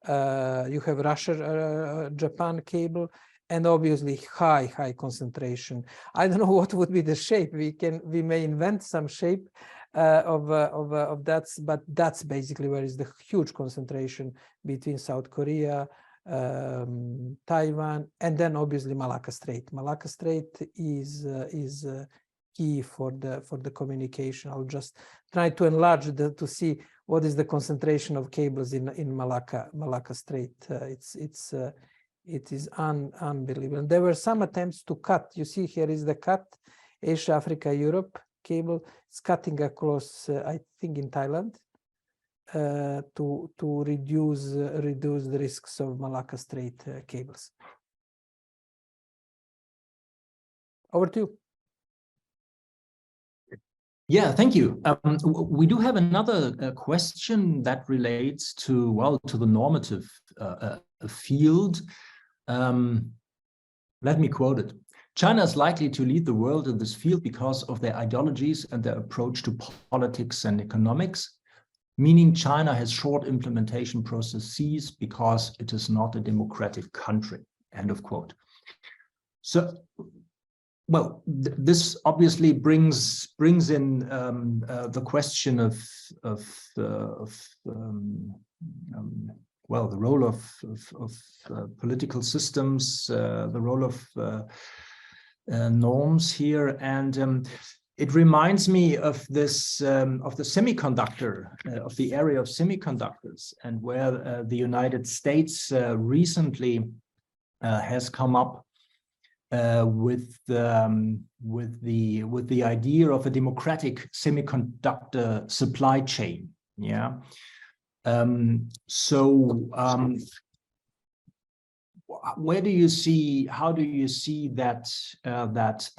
You have Russia Japan cable, and obviously high concentration. I don't know what would be the shape. We may invent some shape of that, but that's basically where is the huge concentration between South Korea, Taiwan, and then obviously Malacca Strait. Malacca Strait is key for the communication. I'll just try to enlarge to see what is the concentration of cables in Malacca Strait. It is unbelievable. And there were some attempts to cut. You see here is the cut, Asia, Africa, Europe cable. It's cutting across, I think, in Thailand, to reduce the risks of Malacca Strait cables. Over to you. Yeah, thank you. We do have another question that relates to, well, to the normative field. Let me quote it. China is likely to lead the world in this field because of their ideologies and their approach to politics and economics, meaning China has short implementation processes because it is not a democratic country, end of quote. So, well, this obviously brings in the question of well, the role of political systems, the role of norms here, and it reminds me of this of the semiconductor, of the area of semiconductors, and where the United States recently has come up with the idea of a democratic semiconductor supply chain. Yeah. Where do you see? How do you see that that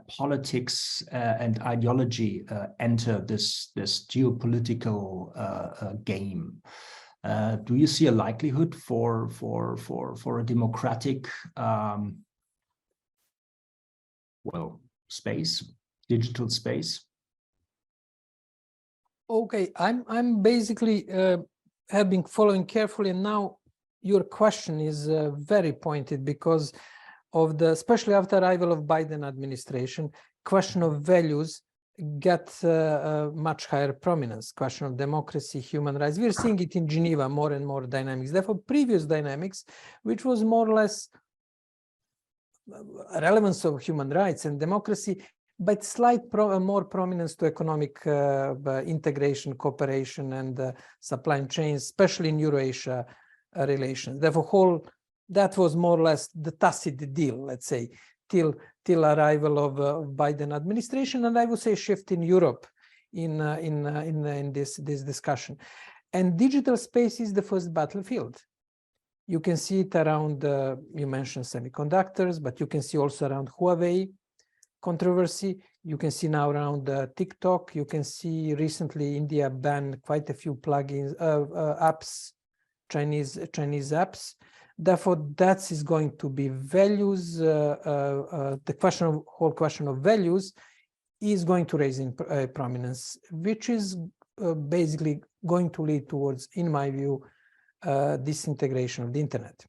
politics and ideology enter this geopolitical game? Do you see a likelihood for a democratic well, space, digital space? Okay, I'm basically have been following carefully, and now your question is very pointed because of the, especially after arrival of Biden administration, question of values get much higher prominence. Question of democracy, human rights. We're seeing it in Geneva, more and more dynamics. Therefore, previous dynamics, which was more or less relevance of human rights and democracy, but slight more prominence to economic integration, cooperation, and supply chains, especially in Eurasia relations. Therefore, that was more or less the tacit deal, let's say, till arrival of Biden administration, and I would say shift in Europe in this discussion. And digital space is the first battlefield. You can see it around, you mentioned semiconductors, but you can see also around Huawei controversy. You can see now around TikTok. You can see recently India banned quite a few plugins, apps, Chinese apps. Therefore, that is going to be values. The whole question of values is going to raise in prominence, which is basically going to lead towards, in my view, disintegration of the internet.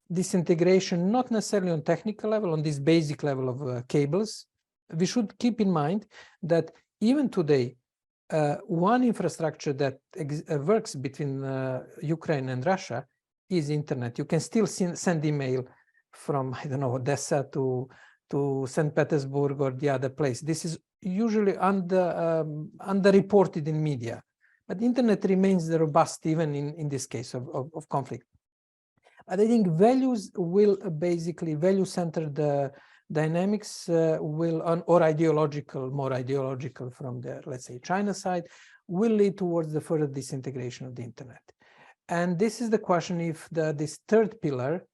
Disintegration, not necessarily on technical level, on this basic level of cables. We should keep in mind that even today, one infrastructure that works between Ukraine and Russia is internet. You can still send email from, I don't know, Odessa to St. Petersburg or the other place. This is usually underreported in media, but internet remains robust even in this case of conflict. But I think values will basically, value-centered dynamics will, or ideological, more ideological from the, let's say, China side, will lead towards the further disintegration of the internet. And this is the question if this third pillar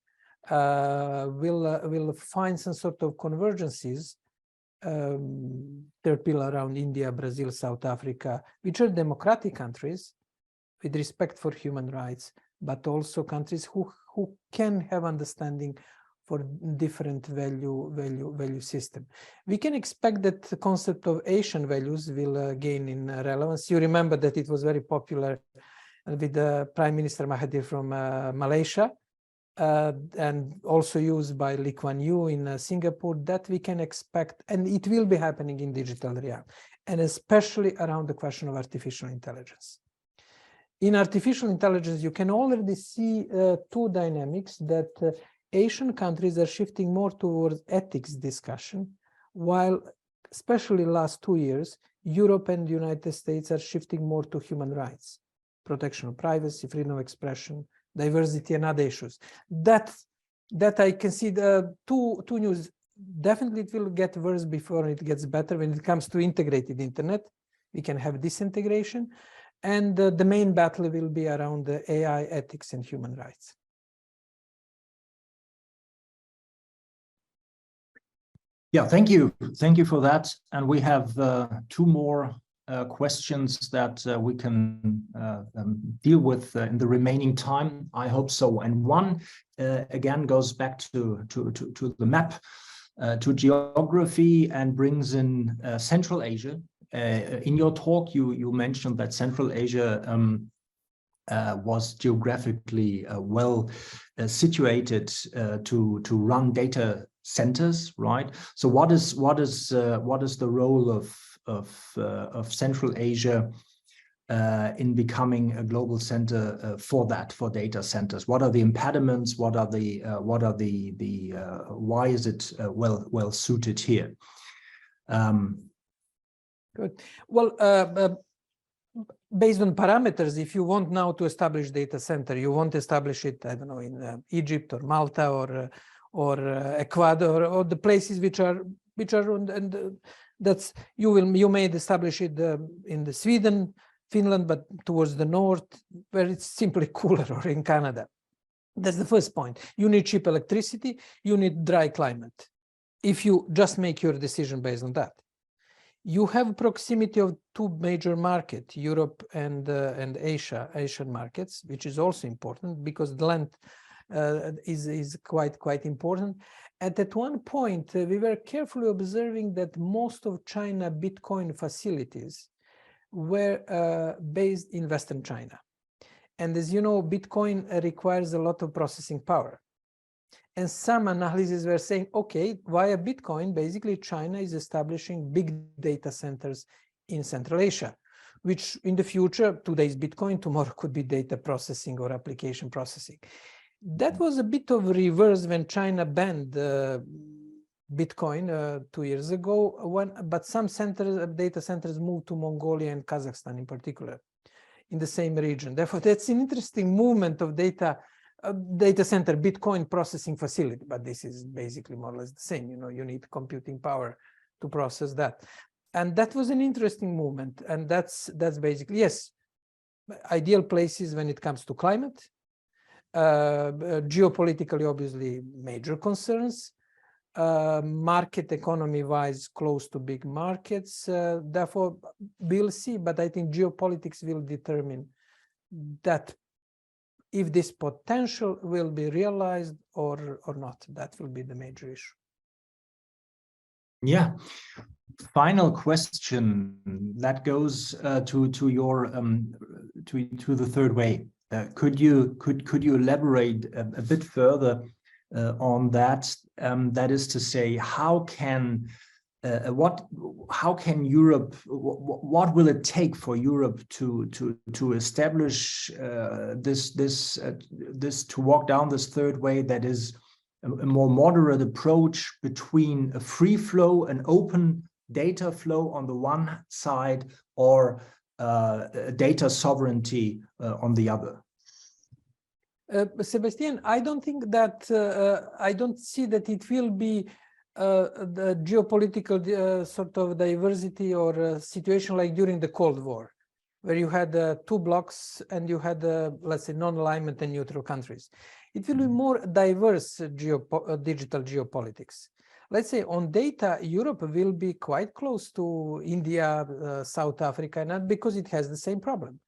will find some sort of convergences, third pillar around India, Brazil, South Africa, which are democratic countries with respect for human rights, but also countries who can have understanding for different value system. We can expect that the concept of Asian values will gain in relevance. You remember that it was very popular with the Prime Minister Mahathir from Malaysia, and also used by Lee Kuan Yew in Singapore, that we can expect, and it will be happening in digital realm, and especially around the question of artificial intelligence. In artificial intelligence, you can already see two dynamics that Asian countries are shifting more towards ethics discussion, while especially last 2 years, Europe and the United States are shifting more to human rights, protection of privacy, freedom of expression, diversity, and other issues. That I can see the two news. Definitely it will get worse before it gets better. When it comes to integrated internet, we can have disintegration. And the main battle will be around the AI ethics and human rights. Yeah, thank you. Thank you for that. And we have two more questions that we can deal with in the remaining time. I hope so. And one again goes back to the map, to geography, and brings in Central Asia. In your talk, you mentioned that Central Asia was geographically well situated to run data centers, right? So what is the role of Central Asia in becoming a global center for data centers? What are the impediments? Why is it well suited here? Good. Well, based on parameters, if you want now to establish data center, you won't establish it, I don't know, in Egypt or Malta or Ecuador, or the places which are and that's you may establish it in the Sweden, Finland, but towards the north, where it's simply cooler, or in Canada. That's the first point. You need cheap electricity, you need dry climate. If you just make your decision based on that. You have proximity of two major markets, Europe and Asian markets, which is also important because the land is quite important. And at one point, we were carefully observing that most of China Bitcoin facilities were based in Western China. And as you know, Bitcoin requires a lot of processing power. And some analyses were saying, okay, via Bitcoin, basically China is establishing big data centers in Central Asia, which in the future, today's Bitcoin, tomorrow could be data processing or application processing. That was a bit of reverse when China banned Bitcoin 2 years ago, but some data centers moved to Mongolia and Kazakhstan in particular, in the same region. Therefore, that's an interesting movement of data center Bitcoin processing facility, but this is basically more or less the same. You know, you need computing power to process that, and that was an interesting movement. And that's basically, yes, ideal places when it comes to climate, geopolitically, obviously major concerns, market economy wise close to big markets. Therefore, we'll see. But I think geopolitics will determine that, if this potential will be realized or not. That will be the major issue. Yeah. Final question that goes to your to the third way. Could you elaborate a bit further on that? That is to say, how can Europe, what will it take for Europe to establish this to walk down this third way, that is a more moderate approach between a free flow, an open data flow on the one side, or data sovereignty on the other? Sebastian, I don't think that I don't see that it will be the geopolitical sort of diversity or situation like during the Cold War, where you had two blocks and you had, let's say, non-alignment and neutral countries. It will be more diverse digital geopolitics. Let's say on data, Europe will be quite close to India, South Africa, not because it has the same problem.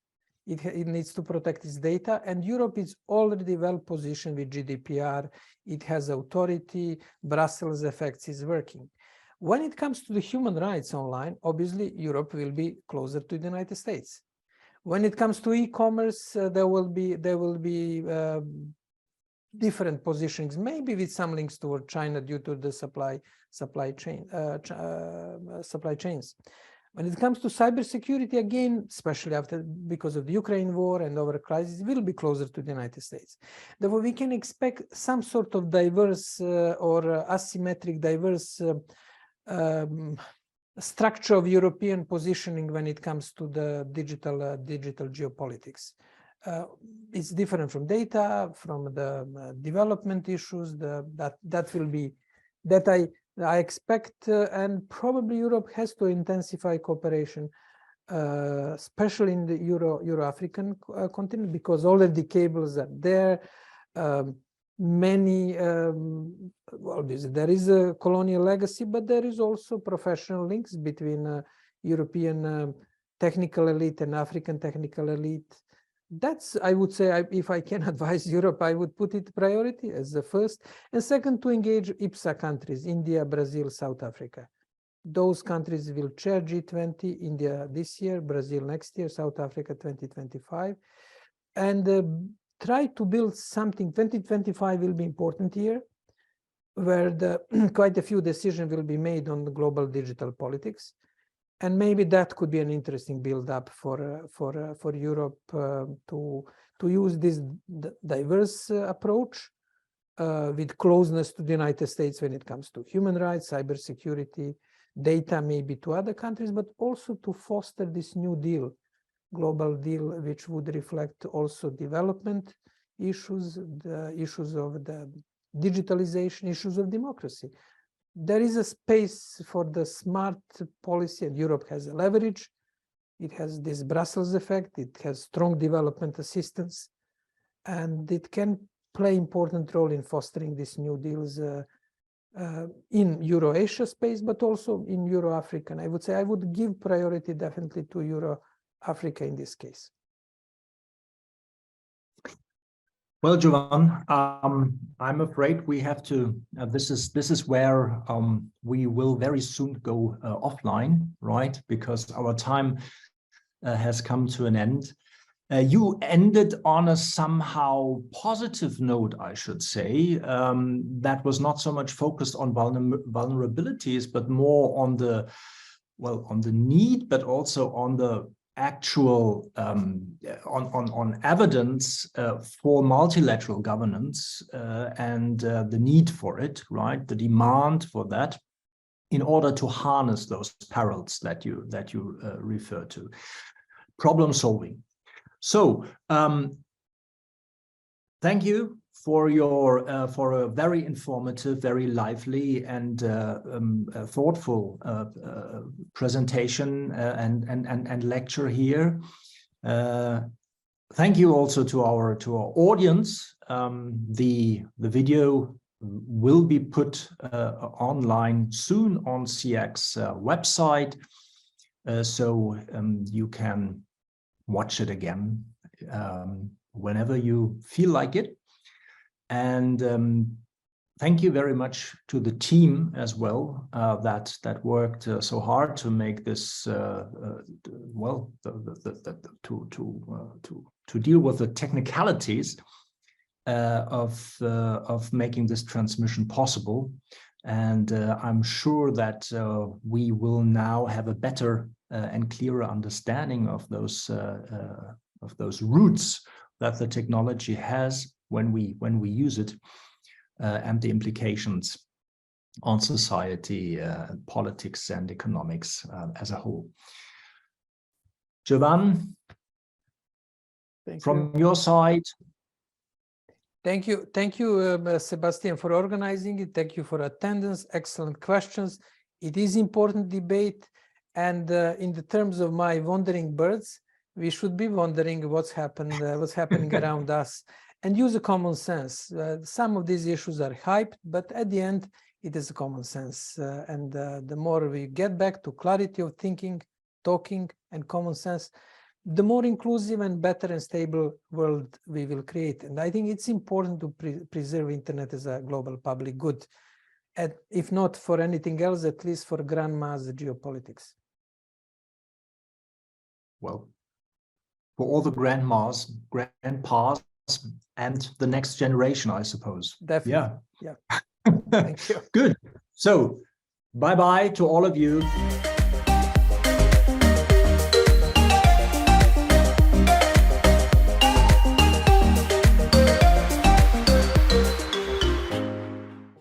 It needs to protect its data, and Europe is already well positioned with GDPR. It has authority, Brussels effects is working. When it comes to the human rights online, obviously Europe will be closer to the United States. When it comes to e-commerce, there will be different positionings, maybe with some links toward China due to the supply chains. When it comes to cybersecurity, again, especially because of the Ukraine war and our crisis, will be closer to the United States. Therefore, we can expect some sort of diverse or asymmetric diverse structure of European positioning when it comes to the digital geopolitics. It's different from data, from the development issues. That will be that I expect, and probably Europe has to intensify cooperation, especially in the Euro-African continent, because already cables are there. many, there is a colonial legacy, but there is also professional links between European technical elite and African technical elite. That's, I would say, if I can advise Europe, I would put it priority as the first. And second, to engage IPSA countries, India, Brazil, South Africa. Those countries will chair G20, India this year, Brazil next year, South Africa 2025. And try to build something. 2025 will be important year, where quite a few decisions will be made on the global digital politics. And maybe that could be an interesting build-up for Europe to use this diverse approach with closeness to the United States when it comes to human rights, cybersecurity, data maybe to other countries, but also to foster this new deal, global deal, which would reflect also development issues, the issues of the digitalization, issues of democracy. There is a space for the smart policy, and Europe has a leverage. It has this Brussels effect. It has strong development assistance, and it can play important role in fostering these new deals in Euro-Asia space, but also in Euro-African. I would say I would give priority definitely to Euro-Africa in this case. Well, Jovan, I'm afraid we have to. This is where we will very soon go offline, right? Because our time has come to an end. You ended on a somehow positive note, I should say. That was not so much focused on vulnerabilities, but more on the, well, on the need, but also on the actual on evidence for multilateral governance and the need for it, right? The demand for that in order to harness those perils that you refer to. Problem solving. So thank you for your for a very informative, very lively and thoughtful presentation and lecture here. Thank you also to our audience. The video will be put online soon on CX website, so you can watch it again whenever you feel like it. And thank you very much to the team as well that worked so hard to make this well, to deal with the technicalities of making this transmission possible. And I'm sure that we will now have a better and clearer understanding of those roots that the technology has when we use it, and the implications on society, politics, and economics as a whole. Jovan, from your side. Thank you, Sebastian, for organizing it. Thank you for attendance. Excellent questions. It is important debate, and in the terms of my wandering birds, we should be wondering what's happening around us, and use a common sense. Some of these issues are hyped, but at the end, it is a common sense. And the more we get back to clarity of thinking, talking, and common sense, the more inclusive and better and stable world we will create. And I think it's important to preserve internet as a global public good. And if not for anything else, at least for grandma's geopolitics. Well, for all the grandmas, grandpas, and the next generation, I suppose. Definitely. Yeah. Thank you. Good. So, bye-bye to all of you.